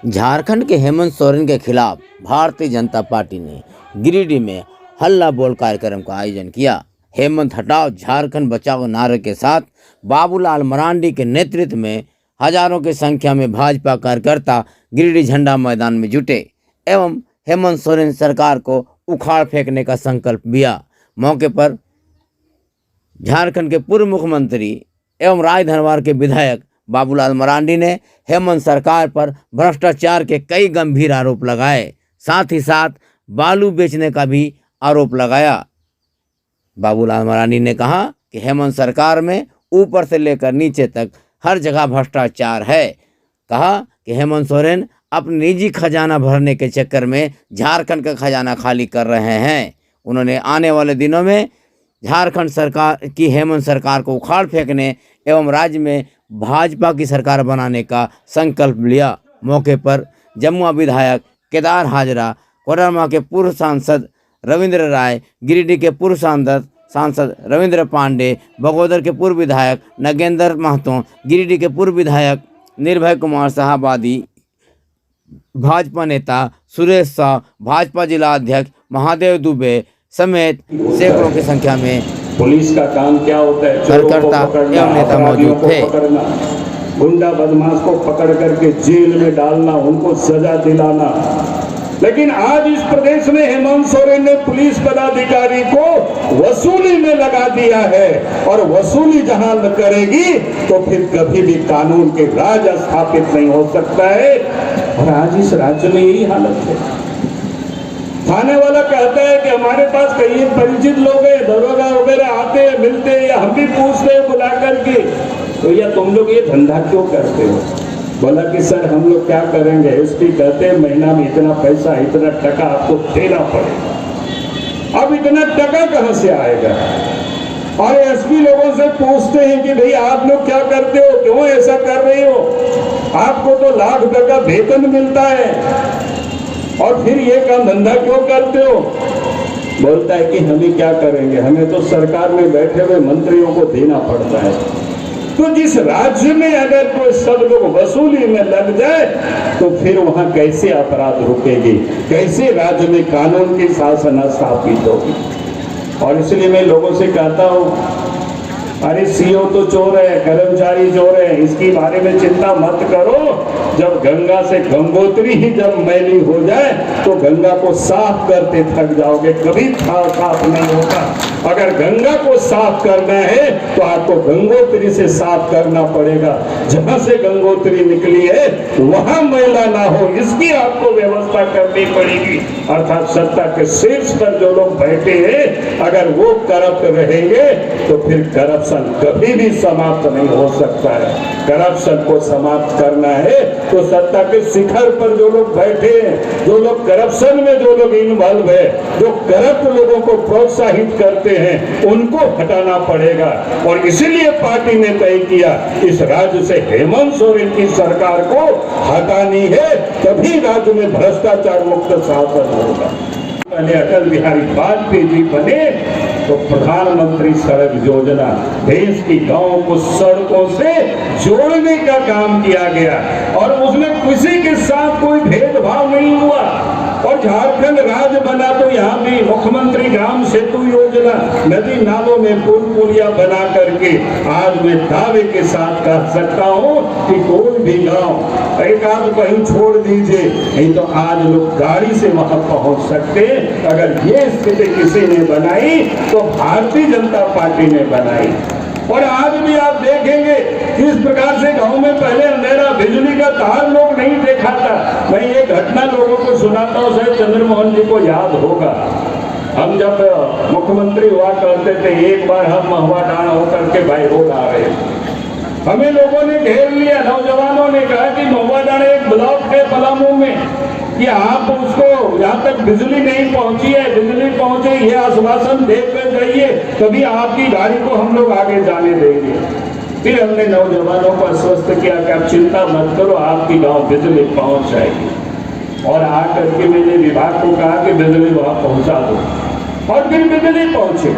झारखंड के हेमंत सोरेन के खिलाफ भारतीय जनता पार्टी ने गिरिडीह में हल्ला बोल कार्यक्रम का आयोजन किया। हेमंत हटाओ झारखंड बचाओ नारे के साथ बाबूलाल मरांडी के नेतृत्व में हजारों की संख्या में भाजपा कार्यकर्ता गिरिडीह झंडा मैदान में जुटे एवं हेमंत सोरेन सरकार को उखाड़ फेंकने का संकल्प लिया। मौके पर झारखंड के पूर्व मुख्यमंत्री एवं राजधनवार के विधायक बाबूलाल मरांडी ने हेमंत सरकार पर भ्रष्टाचार के कई गंभीर आरोप लगाए, साथ ही साथ बालू बेचने का भी आरोप लगाया। बाबूलाल मरांडी ने कहा कि हेमंत सरकार में ऊपर से लेकर नीचे तक हर जगह भ्रष्टाचार है। कहा कि हेमंत सोरेन अपने निजी खजाना भरने के चक्कर में झारखंड का खजाना खाली कर रहे हैं। उन्होंने आने वाले दिनों में झारखंड सरकार की हेमंत सरकार को उखाड़ फेंकने एवं राज्य में भाजपा की सरकार बनाने का संकल्प लिया। मौके पर जमुआ विधायक केदार हाजरा, कोडरमा के पूर्व सांसद रविंद्र राय, गिरिडीह के पूर्व सांसद रविंद्र पांडे, बगोदर के पूर्व विधायक नगेंद्र महतो, गिरिडीह के पूर्व विधायक निर्भय कुमार साहब आदि भाजपा नेता सुरेश शाह, भाजपा जिला अध्यक्ष महादेव दुबे समेत सैकड़ों की संख्या में पुलिस का काम क्या होता है? कार्यकर्ता एवं नेता मौजूद थे। गुंडा बदमाश को पकड़ करके जेल में डालना, उनको सजा दिलाना। लेकिन आज इस प्रदेश में हेमंत सोरेन ने पुलिस पदाधिकारी को वसूली में लगा दिया है और वसूली जहां करेगी तो फिर कभी भी कानून के राज स्थापित नहीं हो सकता है। और आज इस राज्य में यही हालत है। थाने वाला कहता है कि हमारे पास कई परिचित लोग हैं, दरोगा वगैरह आते हैं, मिलते हैं, या हम भी पूछते हैं बुला करके, तो या तुम लोग ये धंधा क्यों करते हो? बोला कि सर हम लोग क्या करेंगे, एसपी कहते हैं महीना में इतना पैसा, इतना टका आपको देना पड़ेगा। अब इतना टका कहां से आएगा? और एसपी लोगों से पूछते हैं कि भाई आप लोग क्या करते हो, क्यों ऐसा कर रहे हो? आपको तो लाख टका वेतन मिलता है और फिर ये काम धंधा क्यों करते हो? बोलता है कि हम ही क्या करेंगे, हमें तो सरकार में बैठे हुए मंत्रियों को देना पड़ता है। तो जिस राज्य में अगर कोई सब लोग वसूली में लग जाए तो फिर वहां कैसे अपराध रुकेगी, कैसे राज्य में कानून की शासन स्थापित होगी? और इसलिए मैं लोगों से कहता हूं, अरे सीओ तो चोर है, कर्मचारी चोर है, इसकी बारे में चिंता मत करो। जब गंगा से गंगोत्री ही जब मैली हो जाए तो गंगा को साफ करते थक जाओगे, कभी साफ नहीं होगा। अगर गंगा को साफ करना है तो आपको गंगोत्री से साफ करना पड़ेगा। जहां से गंगोत्री निकली है वहां मैला ना हो, इसकी आपको व्यवस्था करनी पड़ेगी। अर्थात सत्ता के शीर्ष पर जो लोग बैठे हैं अगर वो करप्ट रहेंगे तो फिर करप्शन कभी भी समाप्त नहीं हो सकता है। करप्शन को समाप्त करना है तो सत्ता के शिखर पर जो लोग बैठे हैं, जो लोग करप्शन में जो लोग इन्वॉल्व है, जो करप्ट लोगों को प्रोत्साहित करते हैं, उनको हटाना पड़ेगा। और इसीलिए पार्टी ने तय किया इस राज्य से हेमंत सोरेन की सरकार को हटानी है, तभी राज्य में भ्रष्टाचार मुक्त शासन होगा। पहले अटल बिहारी वाजपेयी जी बने तो प्रधानमंत्री सड़क योजना देश की गांवों को सड़कों से जोड़ने का काम किया गया और उसमें किसी के साथ कोई भेदभाव नहीं हुआ। और झारखंड राज्य बना तो यहाँ भी मुख्यमंत्री ग्राम सेतु योजना, नदी नालों में पुल पुलिया बना करके आज मैं दावे के साथ कह सकता हूँ कि कोई भी गांव एक आध कहीं छोड़ दीजिए, नहीं तो आज लोग गाड़ी से वहां पहुंच सकते। अगर ये स्थिति किसी ने बनाई तो भारतीय जनता पार्टी ने बनाई। और आज भी आप देखेंगे किस प्रकार से गांव में पहले अंधेरा, बिजली का तार लोग नहीं देखा था। मैं ये घटना लोगों को सुनाता हूँ, शायद चंद्रमोहन जी को याद होगा। हम जब मुख्यमंत्री हुआ करते थे, एक बार हम महुआ डांड होकर के बाई रोड आ रहे थे, हमें लोगों ने घेर लिया। नौजवानों ने कहा कि महुआ डांड एक ब्लॉक है पलामू में, कि आप उसको यहाँ तक बिजली नहीं पहुंची है, बिजली पहुंचे ये आश्वासन देकर जाइए, तभी आपकी गाड़ी को हम लोग आगे जाने देंगे। फिर हमने नौजवानों को आश्वस्त किया कि आप चिंता मत करो, आपकी गांव बिजली पहुंच जाएगी। और आकर के मैंने विभाग को कहा कि बिजली वहां पहुंचा दो, और फिर बिजली पहुंचे।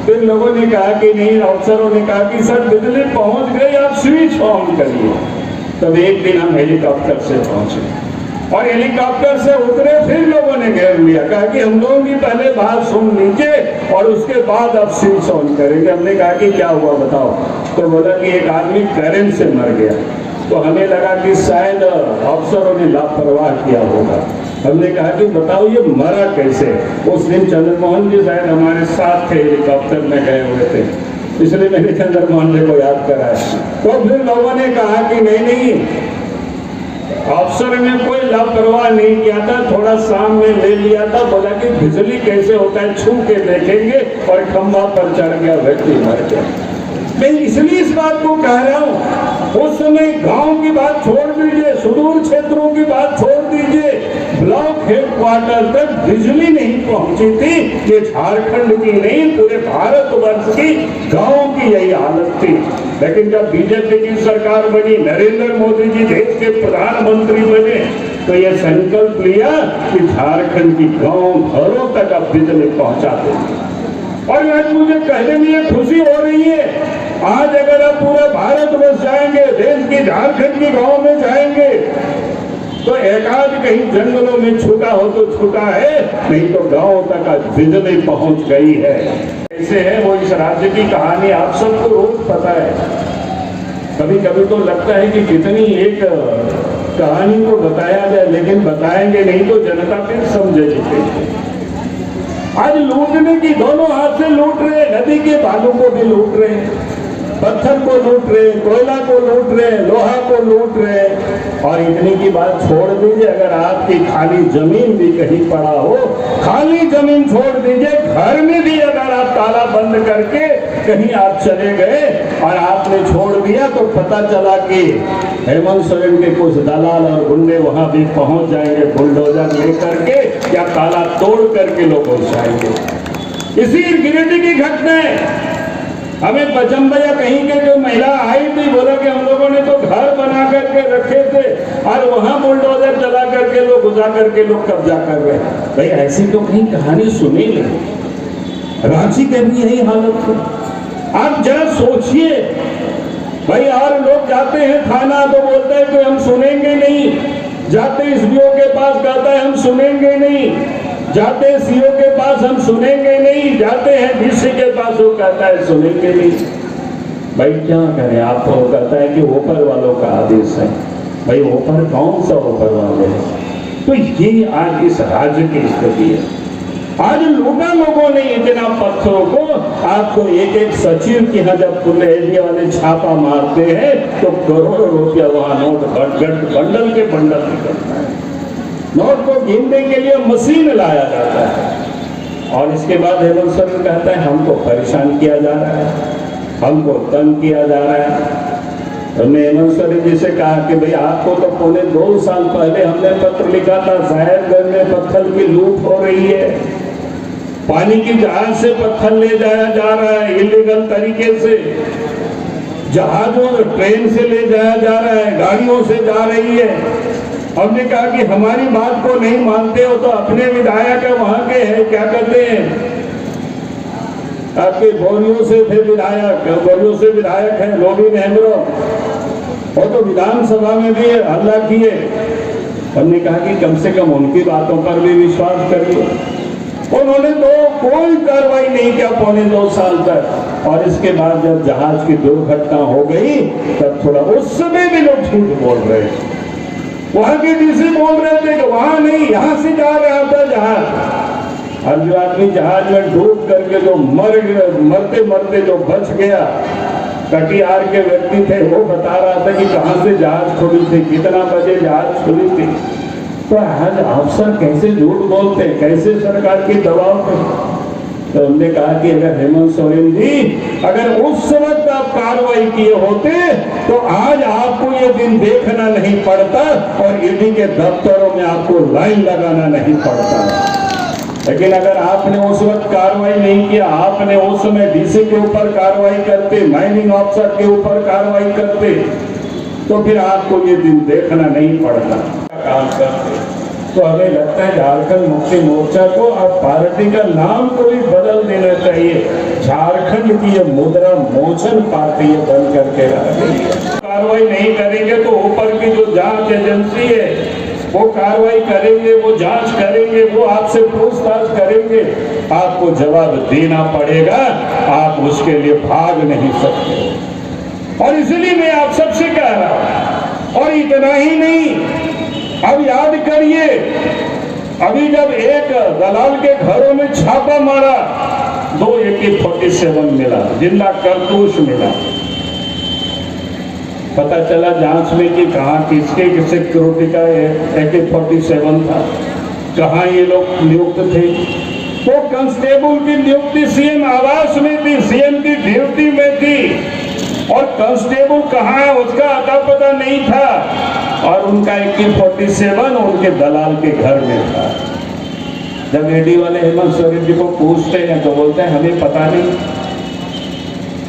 फिर लोगों ने कहा कि नहीं, अफसरों ने कहा कि सर बिजली पहुंच गई, आप स्विच ऑन करिए। तब एक दिन हम हेलीकॉप्टर से पहुंचे और हेलीकॉप्टर से उतरे, फिर लोगों ने घेर लिया, कहा कि हम लोगों की पहले बात सुन लीजिए और उसके बाद अब स्विच ऑन करेंगे। हमने कहा कि क्या हुआ बताओ, तो बोला कि एक आदमी करंट से मर गया। तो हमें लगा कि शायद अफसरों ने लापरवाह किया होगा। हमने कहा कि बताओ ये मरा कैसे। उस दिन चंद्रमोहन जी शायद हमारे साथ थे, हेलीकॉप्टर में गए हुए थे, इसलिए मैंने चंद्रमोहन जी को याद कराया। तो फिर लोगों ने कहा कि नहीं, अफसर ने कोई लापरवाह नहीं किया था, थोड़ा सामने ले लिया था, बोला कि बिजली कैसे होता है, छू के देखेंगे, और खंभा पर चढ़ गया, व्यक्ति मर गया। मैं इसलिए इस बात को कह रहा हूं, उस समय गांव की बात छोड़ दीजिए, सुदूर क्षेत्रों की बात छोड़ दीजिए, ब्लॉक हेडक्वार्टर तक बिजली नहीं पहुंची थी। ये झारखंड की नहीं, पूरे भारतवर्ष की गांव की यही हालत थी। लेकिन जब बीजेपी की सरकार बनी, नरेंद्र मोदी जी देश के प्रधानमंत्री बने, तो ये संकल्प लिया कि झारखंड की गांव घरों तक अब बिजली पहुंचा देंगे। और आज मुझे कहने में ये खुशी हो रही है, आज अगर आप पूरा भारतवर्ष जाएंगे, देश की झारखंड के गांव में जाएंगे, तो एकाध कहीं जंगलों में छूटा हो तो छूटा है, नहीं तो गांव तक आज बिजली पहुंच गई है। कैसे है वो इस राज्य की कहानी आप सबको रोज पता है। कभी कभी तो लगता है कि कितनी एक कहानी को बताया जाए, लेकिन बताएंगे नहीं तो जनता फिर समझेगी। आज लूटने की दोनों हाथ से लूट रहे, नदी के बालू को भी लूट रहे, पत्थर को लूट रहे, कोयला को लूट रहे, लोहा को लूट रहे। और इतनी की बात छोड़ दीजिए, अगर आपकी खाली जमीन भी कहीं पड़ा हो, खाली जमीन छोड़ दीजिए, घर में भी अगर आप ताला बंद करके कहीं आप चले गए और आपने छोड़ दिया, तो पता चला कि हेमंत सोरेन के कुछ दलाल और गुंडे वहां भी पहुंच जाएंगे बुलडोजर लेकर के, या ताला तोड़ करके लोग घुस जाएंगे। इसी गिरिडीह की घटना है। हमें पचम्बैया कहीं के जो महिला आई थी, बोला कि हम लोगों ने तो घर बना करके रखे थे और वहां बुलडोजर चला करके लोग घुसा करके लोग कब्जा कर रहे हैं। भाई ऐसी तो कहीं कहानी सुनी नहीं। रांची के भी यही हालत है। आप जरा सोचिए भाई, और लोग जाते हैं थाना तो बोलते हैं कि हम सुनेंगे नहीं, जाते एसडीओ के पास कहता है हम सुनेंगे नहीं, जाते सीओ के पास हम सुनेंगे नहीं, जाते हैं डीसी के पास वो कहता है सुनेंगे नहीं। भाई क्या करें, आपको कहता है कि ऊपर वालों का आदेश है। भाई ऊपर कौन सा ऊपर वाले हैं? तो ये आज इस राज्य की स्थिति है। आज लूटा लोगों ने इतना पत्थरों को। आपको एक एक सचिव की यहाँ जब पुलिस वाले छापा मारते हैं तो करोड़ों रुपया वहां नोट बंडल के बंडल निकलता है। नोट को गिनने के लिए मशीन लाया जाता है। और इसके बाद हेमंत सोरेन कहता है हमको परेशान किया जा रहा है, हमको तंग किया जा रहा है। हमने हेमंत सोरेन जी से कहा कि भाई आपको तो पौने 2 साल पहले हमने पत्र लिखा था, साहेबगंज में पत्थर की लूट हो रही है, पानी की जहाज से पत्थर ले जाया जा रहा है इलीगल तरीके से, जहाजों ट्रेन से ले जाया जा रहा है, गाड़ियों से जा रही है। हमने कहा कि हमारी बात को नहीं मानते हो तो अपने विधायक है वहां के हैं, क्या कहते हैं आपके बोरियों से थे विधायक, बोरियों से विधायक है लोबी नेहरू, वो तो विधानसभा में भी हल्ला किए। हमने कहा कि कम से कम उनकी बातों पर भी विश्वास करिए। उन्होंने तो कोई कार्रवाई नहीं किया पौने 2 साल तक। और इसके बाद जब जहाज की दुर्घटना हो गई तब थोड़ा, उस समय भी लोग झूठ बोल रहे, वहां के डीसी बोल रहे थे कि वहां नहीं, यहां से जा रहा था जहाज। और जो आदमी जहाज में डूब करके जो मरते मरते जो बच गया, कटिहार के व्यक्ति थे, वो बता रहा था कि कहां से जहाज खुली थी, कितना बजे जहाज खुली थी। तो आज अफसर कैसे झूठ बोलते, कैसे सरकार की दबाव पे। तो हमने कहा कि अगर हेमंत सोरेन जी अगर उस वक्त आप कार्रवाई किए होते तो आज आपको ये दिन देखना नहीं पड़ता और ईडी के दफ्तरों में आपको लाइन लगाना नहीं पड़ता। लेकिन अगर आपने उस वक्त कार्रवाई नहीं किया, आपने उस समय डीसी के ऊपर कार्रवाई करते, माइनिंग अफसर के ऊपर कार्रवाई करते, तो फिर आपको ये दिन देखना नहीं पड़ता। काम करते तो हमें लगता है झारखंड मुक्ति मोर्चा को अब पार्टी का नाम को भी बदल देना चाहिए। झारखंड की ये मुद्रा मोचन पार्टी बन करके रह गई है। कार्रवाई नहीं करेंगे तो ऊपर की जो जांच एजेंसी है वो कार्रवाई करेंगे, वो जांच करेंगे, वो आपसे पूछताछ करेंगे, आपको जवाब देना पड़ेगा, आप उसके लिए भाग नहीं सकते। और इसलिए मैं आप सबसे कह रहा हूं, और इतना ही नहीं, अब याद करिए, अभी जब एक दलाल के घरों में छापा मारा, 2 AK-47 मिला, जिंदा कारतूस मिला। पता चला जांच में कि कहाँ किसके सिक्योरिटी का AK-47 था, कहाँ ये लोग नियुक्त थे। तो कांस्टेबल की नियुक्ति सीएम आवास में थी, सीएम की ड्यूटी में थी, और कांस्टेबल कहाँ है उसका अता पता नहीं था, और उनका AK-47 उनके दलाल के घर में था। जब ईडी वाले हेमंत सोरेन जी को पूछते हैं तो बोलते हैं हमें पता नहीं,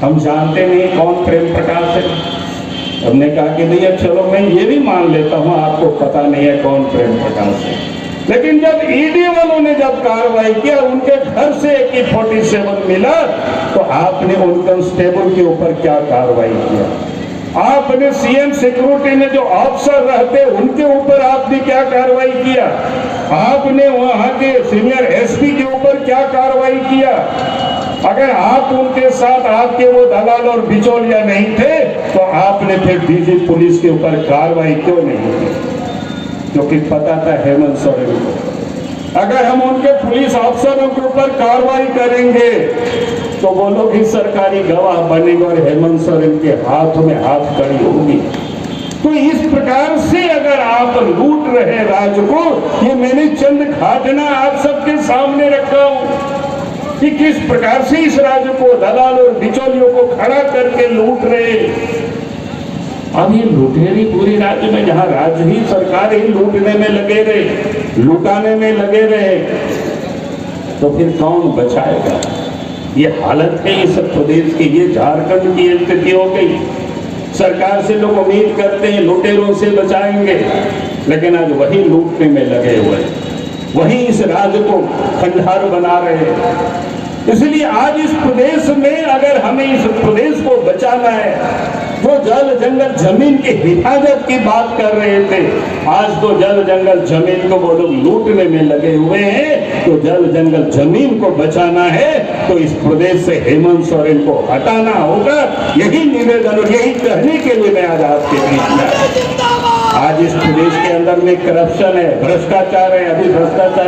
हम जानते नहीं कौन प्रेम प्रकाश है। हमने कहा कि नहीं, चलो मैं ये भी मान लेता हूं आपको पता नहीं है कौन प्रेम प्रकाश है, लेकिन जब ईडी वालों ने जब कार्रवाई किया, उनके घर से AK-47 मिला, तो आपने उन कांस्टेबल के ऊपर क्या कार्रवाई किया? आपने सीएम सिक्योरिटी में जो अफसर रहते उनके ऊपर आपने क्या कार्रवाई किया? आपने वहां के सीनियर एसपी के ऊपर क्या कार्रवाई किया? अगर आप उनके साथ आपके वो दलाल और बिचौलिया नहीं थे, तो आपने फिर डीजी पुलिस के ऊपर कार्रवाई क्यों नहीं की? क्योंकि पता था हेमंत सोरेन को, अगर हम उनके पुलिस अफसरों के ऊपर कार्रवाई करेंगे तो वो लोग ही सरकारी गवाह बनेंगे और हेमंत सोरेन के हाथ में हाथ खड़ी होगी। तो इस प्रकार से अगर आप लूट रहे राज्य को, ये मैंने चंद घटना आप सबके सामने रखा हूं कि किस प्रकार से इस राज्य को दलाल और बिचौलियों को खड़ा करके लूट रहे। अब ये लुटेरी पूरे राज्य में, जहां राज्य ही सरकार ही लूटने में लगे रहे, लुटाने में लगे रहे, तो फिर कौन बचाएगा? ये हालत है इस प्रदेश की, ये झारखंड की स्थिति हो गई। सरकार से लोग उम्मीद करते हैं लुटेरों से बचाएंगे, लेकिन आज वही लूटने में लगे हुए हैं, वही इस राज्य को खंडहर बना रहे हैं। इसलिए आज इस प्रदेश में अगर हमें इस प्रदेश को बचाना है, जो जल जंगल जमीन की हिफाजत की बात कर रहे थे, आज तो जल जंगल जमीन को वो लोग लूटने में लगे हुए हैं। तो जल जंगल जमीन को बचाना है तो इस प्रदेश से हेमंत सोरेन को हटाना होगा। यही निवेदन और यही कहने के लिए मैं आज आपके बीच में, आज इस प्रदेश के अंदर में करप्शन है, भ्रष्टाचार है, अभी भ्रष्टाचार